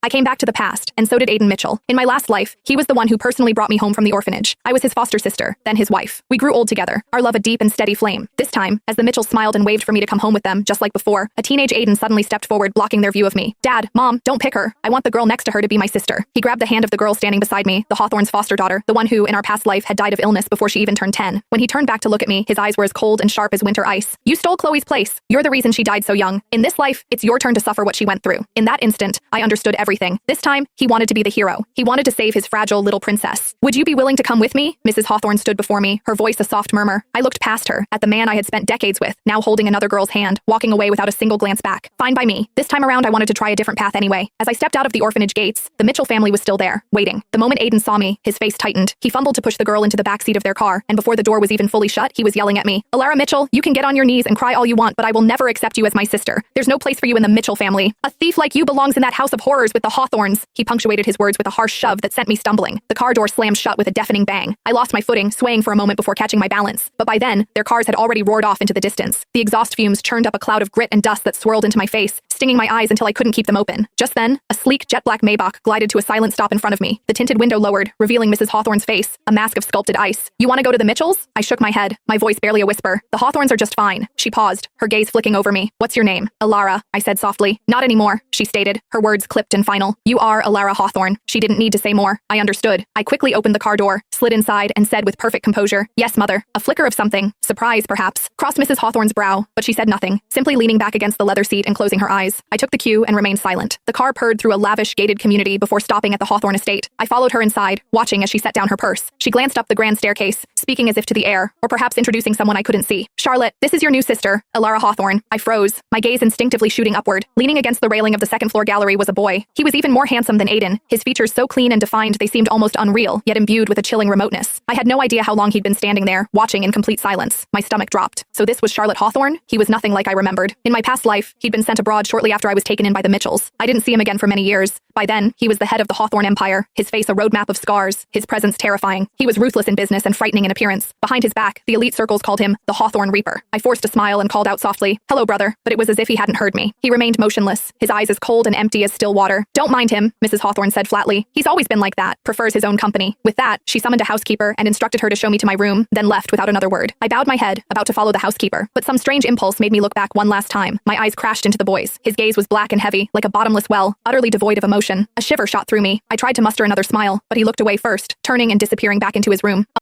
I came back to the past, and so did Aiden Mitchell. In my last life, he was the one who personally brought me home from the orphanage. I was his foster sister, then his wife. We grew old together, our love a deep and steady flame. This time, as the Mitchells smiled and waved for me to come home with them, just like before, a teenage Aiden suddenly stepped forward, blocking their view of me. Dad, Mom, don't pick her. I want the girl next to her to be my sister. He grabbed the hand of the girl standing beside me, the Hawthorne's foster daughter, the one who, in our past life, had died of illness before she even turned 10. When he turned back to look at me, his eyes were as cold and sharp as winter ice. You stole Chloe's place. You're the reason she died so young. In this life, it's your turn to suffer what she went through. In that instant, I understood everything. This time, he wanted to be the hero. He wanted to save his fragile little princess. Would you be willing to come with me? Mrs. Hawthorne stood before me, her voice a soft murmur. I looked past her, at the man I had spent decades with, now holding another girl's hand, walking away without a single glance back. Fine by me. This time around, I wanted to try a different path anyway. As I stepped out of the orphanage gates, the Mitchell family was still there, waiting. The moment Aiden saw me, his face tightened. He fumbled to push the girl into the backseat of their car, and before the door was even fully shut, he was yelling at me. Alara Mitchell, you can get on your knees and cry all you want, but I will never accept you as my sister. There's no place for you in the Mitchell family. A thief like you belongs in that house of horrors with the Hawthorns. He punctuated his words with a harsh shove that sent me stumbling. The car door slammed shut with a deafening bang. I lost my footing, swaying for a moment before catching my balance. But by then, their cars had already roared off into the distance. The exhaust fumes churned up a cloud of grit and dust that swirled into my face, stinging my eyes until I couldn't keep them open. Just then, a sleek jet-black Maybach glided to a silent stop in front of me. The tinted window lowered, revealing Mrs. Hawthorne's face, a mask of sculpted ice. You want to go to the Mitchells? I shook my head, my voice barely a whisper. The Hawthorns are just fine. She paused, her gaze flicking over me. What's your name? Alara, I said softly. Not anymore, she stated, her words clipped and final. You are Alara Hawthorne. She didn't need to say more. I understood. I quickly opened the car door, slid inside, and said with perfect composure, yes, mother. A flicker of something, surprise perhaps, crossed Mrs. Hawthorne's brow, but she said nothing, simply leaning back against the leather seat and closing her eyes. I took the cue and remained silent. The car purred through a lavish, gated community before stopping at the Hawthorne estate. I followed her inside, watching as she set down her purse. She glanced up the grand staircase, speaking as if to the air, or perhaps introducing someone I couldn't see. Charlotte, this is your new sister, Alara Hawthorne. I froze, my gaze instinctively shooting upward. Leaning against the railing of the second-floor gallery was a boy. He was even more handsome than Aiden, his features so clean and defined they seemed almost unreal, yet imbued with a chilling remoteness. I had no idea how long he'd been standing there, watching in complete silence. My stomach dropped. So this was Charlotte Hawthorne? He was nothing like I remembered. In my past life, he'd been sent abroad shortly after I was taken in by the Mitchells. I didn't see him again for many years. By then, he was the head of the Hawthorne empire, his face a roadmap of scars, his presence terrifying. He was ruthless in business and frightening in appearance. Behind his back, the elite circles called him the Hawthorne Reaper. I forced a smile and called out softly, hello brother, but it was as if he hadn't heard me. He remained motionless, his eyes as cold and empty as still water. Don't mind him, Mrs. Hawthorne said flatly. He's always been like that, prefers his own company. With that, she summoned a housekeeper and instructed her to show me to my room, then left without another word. I bowed my head, about to follow the housekeeper, but some strange impulse made me look back one last time. My eyes crashed into the boy's. His gaze was black and heavy, like a bottomless well, utterly devoid of emotion. A shiver shot through me. I tried to muster another smile, but he looked away first, turning and disappearing back into his room.